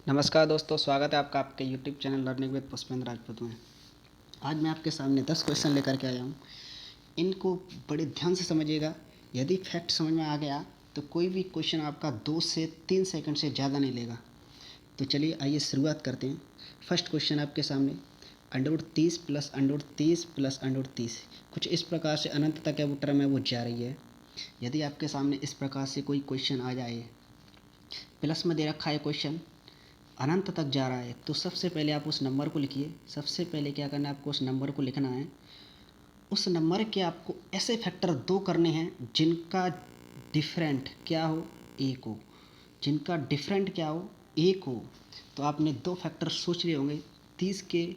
नमस्कार दोस्तों, स्वागत है आपका आपके YouTube channel learning with Pushpendra Rajput में। आज मैं आपके सामने 10 क्वेश्चन लेकर के आया हूँ। इनको बड़े ध्यान से समझिएगा। यदि फैक्ट समझ में आ गया तो कोई भी क्वेश्चन आपका 2 से 3 सेकंड से ज़्यादा नहीं लेगा। तो चलिए आइए शुरुआत करते हैं। फर्स्ट क्वेश्चन आपके सामने, √30 प्लस √30 प्लस √30 कुछ इस प्रकार से अनंत तक है वो टर्म है वो जा रही है। यदि आपके सामने इस प्रकार से कोई क्वेश्चन आ जाए, प्लस में दे रखा है क्वेश्चन, अनंत तक जा रहा है, तो सबसे पहले आप उस नंबर को लिखिए। सबसे पहले क्या करना है, आपको उस नंबर को लिखना है। उस नंबर के आपको ऐसे फैक्टर 2 करने हैं जिनका डिफरेंट क्या हो, एक हो। जिनका डिफरेंट क्या हो, एक हो। तो आपने 2 फैक्टर सोच लिए होंगे। 30 के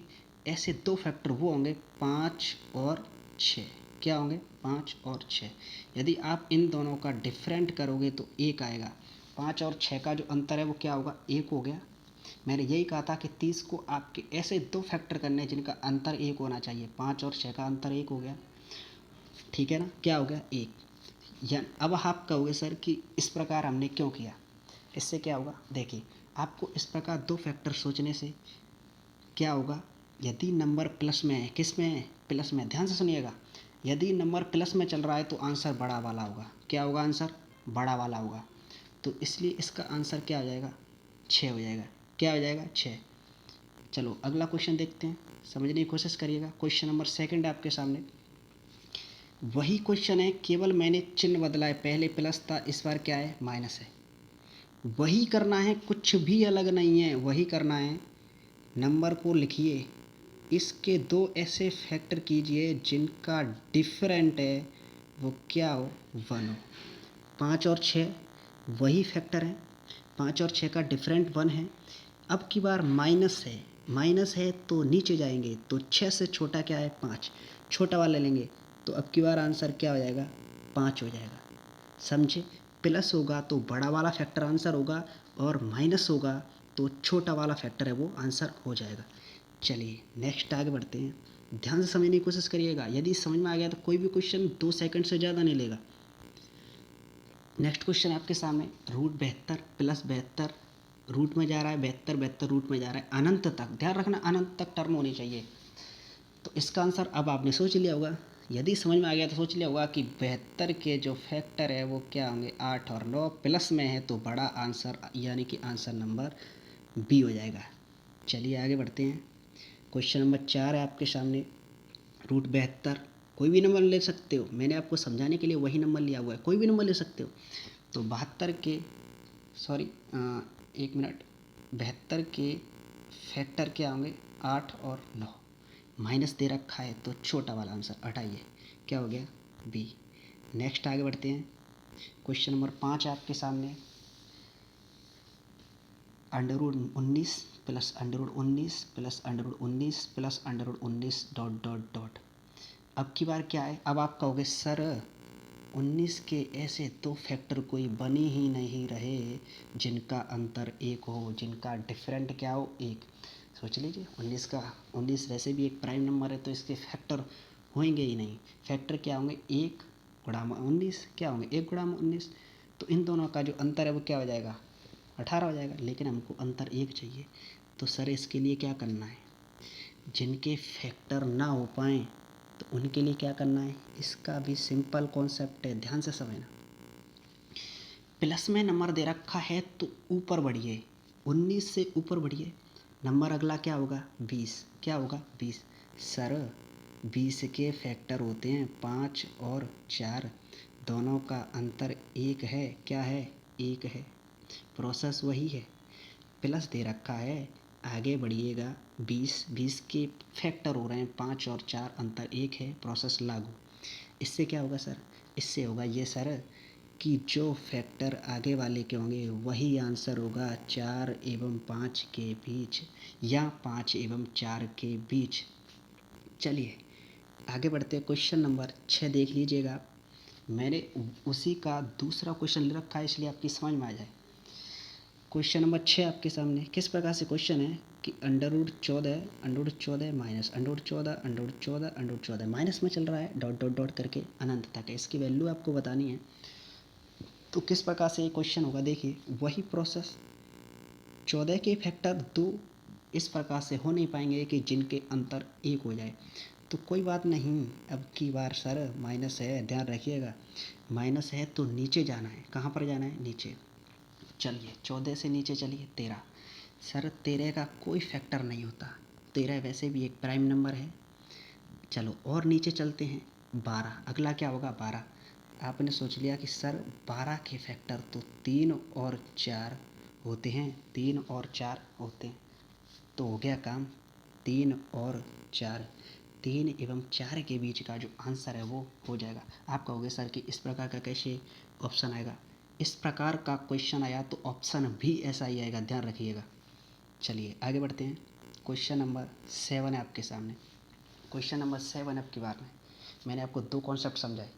ऐसे 2 फैक्टर वो होंगे 5 और 6। क्या होंगे, 5 और 6। यदि आप इन दोनों का डिफरेंट करोगे तो 1 आएगा। 5 और 6 का जो अंतर है वो क्या होगा, 1 हो गया। मैंने यही कहा था कि 30 को आपके ऐसे 2 फैक्टर करने हैं जिनका अंतर 1 होना चाहिए। 5 और 6 का अंतर 1 हो गया, ठीक है ना। क्या हो गया, 1। या अब आप कहोगे सर कि इस प्रकार हमने क्यों किया। इससे क्या होगा, देखिए आपको इस प्रकार 2 फैक्टर सोचने से क्या होगा, यदि नंबर प्लस में है, किस में है, प्लस में। ध्यान से सुनिएगा, यदि नंबर प्लस में चल रहा है तो आंसर बड़ा वाला होगा। क्या होगा, आंसर बड़ा वाला होगा। तो इसलिए इसका आंसर क्या हो जाएगा, 6 हो जाएगा। क्या हो जाएगा, 6। चलो अगला क्वेश्चन देखते हैं, समझने की कोशिश करिएगा। क्वेश्चन नंबर 2 आपके सामने वही क्वेश्चन है, केवल मैंने चिन्ह बदला है। पहले प्लस था, इस बार क्या है, माइनस है। वही करना है, कुछ भी अलग नहीं है, वही करना है। नंबर को लिखिए, इसके 2 ऐसे फैक्टर कीजिए जिनका डिफरेंट है वो क्या हो, 1 हो। 5 और 6 वही फैक्टर हैं। 5 और 6 का डिफरेंट 1 है। अब की बार माइनस है, माइनस है तो नीचे जाएंगे, तो 6 से छोटा क्या है, 5। छोटा वाला लेंगे तो अब की बार आंसर क्या हो जाएगा, 5 हो जाएगा। समझे, प्लस होगा तो बड़ा वाला फैक्टर आंसर होगा, और माइनस होगा तो छोटा वाला फैक्टर है वो आंसर हो जाएगा। चलिए नेक्स्ट आगे बढ़ते हैं। ध्यान से समझने की कोशिश करिएगा। यदि समझ में आ गया तो कोई भी क्वेश्चन 2 सेकंड से ज़्यादा नहीं लेगा। नेक्स्ट क्वेश्चन आपके सामने, √72 प्लस 72 रूट में जा रहा है, 72 72 रूट में जा रहा है अनंत तक। ध्यान रखना, अनंत तक टर्म होनी चाहिए। तो इसका आंसर अब आपने सोच लिया होगा। यदि समझ में आ गया तो सोच लिया होगा कि 72 के जो फैक्टर है वो क्या होंगे, 8 और 9। प्लस में है तो बड़ा आंसर यानी कि आंसर नंबर बी हो जाएगा। चलिए आगे बढ़ते हैं। क्वेश्चन नंबर 4 है आपके सामने, √72 कोई भी नंबर ले सकते हो। मैंने आपको समझाने के लिए वही नंबर लिया हुआ है, कोई भी नंबर ले सकते हो। तो 72 के, सॉरी, 1 मिनट, 72 के फैक्टर क्या होंगे, 8 और 9। माइनस दे रखा है तो छोटा वाला आंसर हटाइए, क्या हो गया, बी। नेक्स्ट आगे बढ़ते हैं। क्वेश्चन नंबर 5 आपके सामने, √19 plus √19 plus √19 plus √19 dot dot dot. अब की बार क्या है, अब आप कहोगे सर 19 के ऐसे 2 फैक्टर कोई बनी ही नहीं रहे जिनका अंतर 1 हो, जिनका डिफरेंट क्या हो, 1। सोच लीजिए 19 वैसे भी एक प्राइम नंबर है तो इसके फैक्टर होंगे ही नहीं। फैक्टर क्या होंगे, 1 गुणा 19 क्या होंगे, 1 गुणा 19। तो इन दोनों का जो अंतर है वो क्या हो जाएगा, 18 हो जाएगा। लेकिन हमको अंतर 1 चाहिए। तो सर इसके लिए क्या करना है, जिनके फैक्टर ना हो पाएँ तो उनके लिए क्या करना है। इसका भी सिंपल कॉन्सेप्ट है, ध्यान से समझना। प्लस में नंबर दे रखा है तो ऊपर बढ़िए, 19 से ऊपर बढ़िए। नंबर अगला क्या होगा, 20। क्या होगा, 20। सर 20 के फैक्टर होते हैं 5 और 4, दोनों का अंतर 1 है। क्या है, 1 है। प्रोसेस वही है, प्लस दे रखा है, आगे बढ़िएगा। 20 के फैक्टर हो रहे हैं 5 और 4, अंतर 1 है, प्रोसेस लागू। इससे क्या होगा सर, इससे होगा ये सर कि जो फैक्टर आगे वाले के होंगे वही आंसर होगा 4 एवं 5 के बीच, या 5 एवं 4 के बीच। चलिए आगे बढ़ते हैं। क्वेश्चन नंबर 6 देख लीजिएगा। मैंने उसी का दूसरा क्वेश्चन ले रखा है इसलिए आपकी समझ में आ जाए। क्वेश्चन नंबर 6 आपके सामने किस प्रकार से क्वेश्चन है कि √14 माइनस √14 माइनस में चल रहा है, डॉट डॉट डॉट करके अनंत तक है। इसकी वैल्यू आपको बतानी है। तो किस प्रकार से ये क्वेश्चन होगा, देखिए वही प्रोसेस, 14 के फैक्टर 2 इस प्रकार से हो नहीं पाएंगे कि जिनके अंतर 1 हो जाए। तो कोई बात नहीं, अब की बार सर माइनस है, ध्यान रखिएगा, माइनस है तो नीचे जाना है। कहाँ पर जाना है? नीचे। चलिए 14 से नीचे चलिए 13। सर 13 का कोई फैक्टर नहीं होता, 13 वैसे भी एक प्राइम नंबर है। चलो और नीचे चलते हैं, 12। अगला क्या होगा? 12। आपने सोच लिया कि सर 12 के फैक्टर तो 3 और 4 होते हैं, 3 और 4 होते हैं। तो हो गया काम, 3 और 4, 3 एवं 4 के बीच का जो आंसर है वो हो जाएगा। आप कहोगे सर कि इस प्रकार का कैसे ऑप्शन आएगा? इस प्रकार का क्वेश्चन आया तो ऑप्शन भी ऐसा ही आएगा, ध्यान रखिएगा। चलिए आगे बढ़ते हैं। क्वेश्चन नंबर 7 है आपके सामने। क्वेश्चन नंबर 7 अब की बार में मैंने आपको 2 कॉन्सेप्ट समझाए।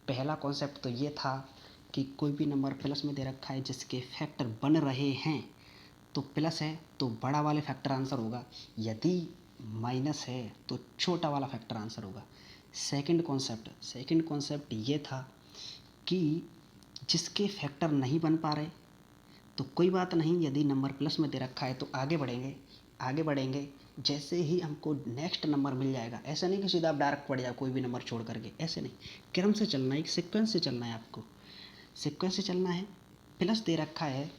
पहला कॉन्सेप्ट तो ये था कि कोई भी नंबर प्लस में दे रखा है जिसके फैक्टर बन रहे हैं तो प्लस है तो बड़ा वाले फैक्टर आंसर होगा, यदि माइनस है तो छोटा वाला फैक्टर आंसर होगा। सेकंड कॉन्सेप्ट ये था कि जिसके फैक्टर नहीं बन पा रहे तो कोई बात नहीं, यदि नंबर प्लस में दे रखा है तो आगे बढ़ेंगे। जैसे ही हमको नेक्स्ट नंबर मिल जाएगा, ऐसा नहीं कि सीधा आप डायरेक्ट पड़ जाए कोई भी नंबर छोड़ करके, ऐसे नहीं, क्रम से चलना है, एक सीक्वेंस से चलना है। आपको सीक्वेंस से चलना है। प्लस दे रखा है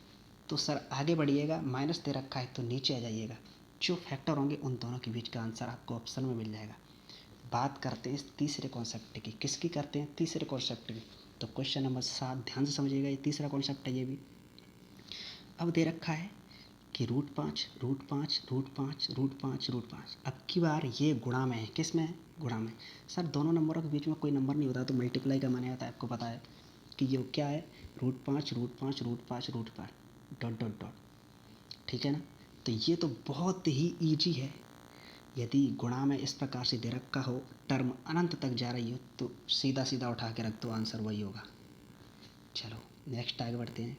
तो सर आगे बढ़िएगा, माइनस दे रखा है तो नीचे आ जाइएगा। जो फैक्टर होंगे उन दोनों के बीच का आंसर आपको ऑप्शन में मिल जाएगा। बात करते हैं इस तीसरे कॉन्सेप्ट की। किसकी करते हैं? तीसरे कॉन्सेप्ट की। तो क्वेश्चन नंबर 7 ध्यान से समझिएगा, ये तीसरा कॉन्सेप्ट है ये भी। अब दे रखा है कि √5 अब की बार ये गुणा में है। किस में है? गुणा में। सर दोनों नंबरों के बीच में कोई नंबर नहीं होता तो मल्टीप्लाई का माने आता है, आपको पता है कि ये क्या है? √5 डॉट डॉट डॉट, ठीक है ना। तो ये तो बहुत ही ईजी है। यदि गुणा में इस प्रकार से दे रखा हो, टर्म अनंत तक जा रही हो तो सीधा सीधा उठा के रख दो, आंसर वही होगा। चलो नेक्स्ट आगे बढ़ते हैं।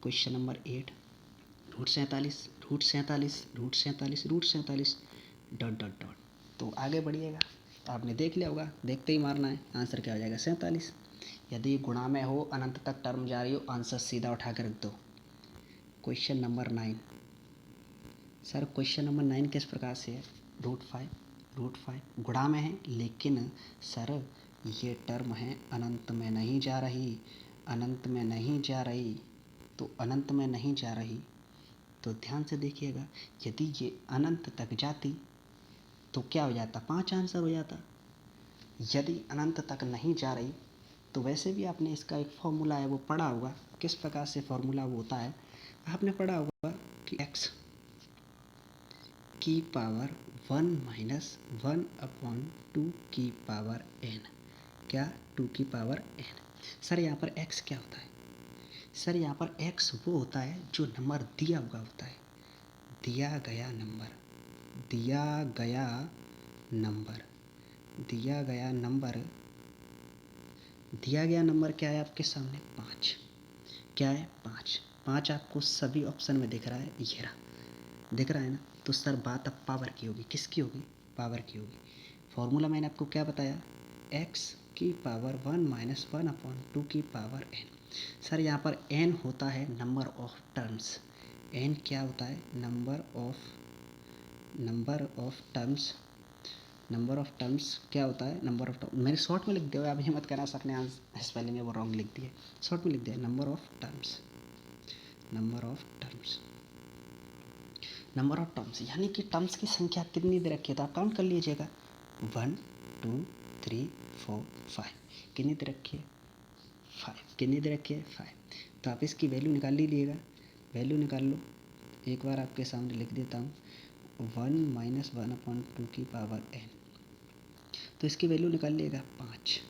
Question number 8, √47 dot dot dot. तो आगे बढ़िएगा, आपने देख लिया होगा, देखते ही मारना है। आंसर क्या हो जाएगा? 47। यदि गुणा में हो, अनंत तक टर्म जा रही हो, आंसर सीधा उठा के रख दो। Question number 9। Sir question number 9 किस प्रकार से है? √5 गुणा में है, लेकिन सर ये टर्म है अनंत में नहीं जा रही, तो अनंत में नहीं जा रही। तो ध्यान से देखिएगा, यदि ये अनंत तक जाती तो क्या हो जाता? 5 आंसर हो जाता। यदि अनंत तक नहीं जा रही तो वैसे भी आपने इसका एक फॉर्मूला है वो पढ़ा होगा। किस प्रकार से फॉर्मूला वो होता है? आपने पढ़ा होगा कि x की पावर 1-1/2 की पावर n। क्या? 2 की पावर n। सर यहाँ पर x क्या होता है? सर यहाँ पर x वो होता है जो नंबर दिया हुआ होता है, दिया गया नंबर क्या है आपके सामने? 5। क्या है? 5 आपको सभी ऑप्शन में दिख रहा है, ये रहा, दिख रहा है ना। तो सर बात अब पावर की होगी। किसकी होगी? पावर की होगी। फॉर्मूला मैंने आपको क्या बताया? x की पावर 1-1/2 की पावर n। सर यहाँ पर n होता है नंबर ऑफ टर्म्स। n क्या होता है? नंबर ऑफ टर्म्स क्या होता है? Number of terms. मैंने शॉर्ट में लिख दिया, आप हिम्मत करना, सर ने स्पेलिंग में वो रॉन्ग लिख दिया, शॉर्ट में लिख दिया। नंबर ऑफ टर्म्स यानी कि टर्म्स की संख्या कितनी दे रखी है, तो आप काउंट कर लीजिएगा। 1 2 3 4 5 कितनी दे रखी है? 5 कितनी दे रखी है? 5। तो आप इसकी वैल्यू निकाल लीजिएगा, वैल्यू निकाल लो। एक बार आपके सामने लिख देता हूँ, 1-1/2 की पावर n। तो इसकी वैल्यू निकाल लिएगा 5।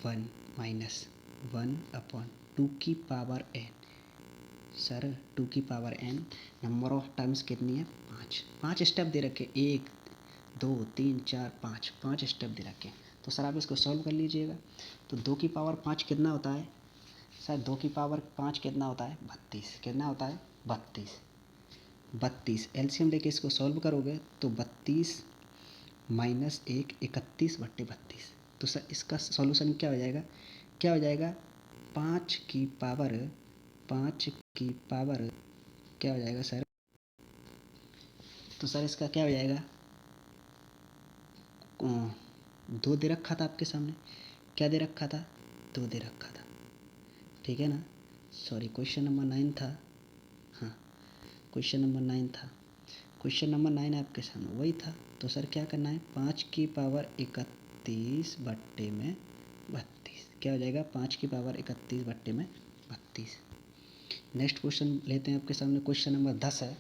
1-1/2 की पावर n। सर 2 की power n, number of terms कितनी है? 5 स्टेप दे रखे, 1 2 3 4 5 स्टेप दे रखे। तो सर आप इसको सॉल्व कर लीजिएगा। तो 2 की पावर 5 कितना होता है? सर 2 की पावर 5 कितना होता है? 32। कितना होता है? 32। एलसीएम लेके इसको सॉल्व करोगे तो 32 -1 31/32। तो सर इसका सॉल्यूशन क्या हो जाएगा? 5 की पावर क्या हो जाएगा सर? तो सर इसका क्या हो जाएगा? 2 दे रखा था आपके सामने, क्या दे रखा था? 2 दे रखा था, ठीक है ना? सॉरी, क्वेश्चन नंबर 9 था। हाँ, क्वेश्चन नंबर 9 था। क्वेश्चन नंबर 9 आपके सामने वही था। तो सर क्या करना है? 5 की पावर 31 बट्टे में 32, क्या हो जाएगा? 5 की पावर 31 बट्टे में 32। नेक्स्ट क्वेश्चन लेते हैं आपके सामने, क्वेश्चन नंबर 10 है।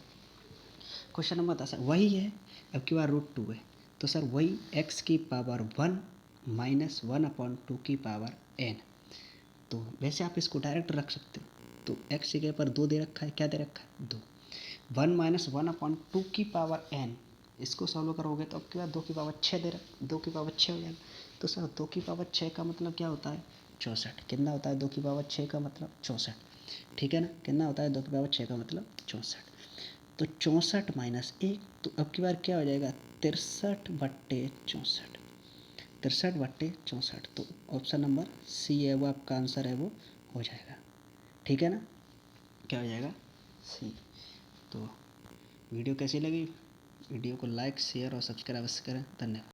क्वेश्चन नंबर 10 है, वही है, अब की बार √2 है। तो सर वही x की पावर 1 माइनस 1/2 की पावर n। तो वैसे आप इसको डायरेक्ट रख सकते हो। तो x की जगह पर 2 दे रखा है, क्या दे रखा है? 2। 1 माइनस 1/2 की पावर n, इसको सॉल्व करोगे तो अब की बार 2 की पावर 6 2 की पावर 6 हो जाएगा। तो सर 2 की पावर 6 का मतलब क्या होता है? 64। कितना होता है 2 की पावर 6 का मतलब? 64, ठीक है ना? कितना होता है 2 की पावर 6 का मतलब? 64। तो 64 माइनस 1, तो अब की बार क्या हो जाएगा? 63/64, 63/64। तो ऑप्शन नंबर सी है वो आपका आंसर है, वो हो जाएगा, ठीक है ना? क्या हो जाएगा? सी। तो वीडियो कैसी लगी? वीडियो को लाइक, शेयर और सब्सक्राइब अवश्य करें। धन्यवाद।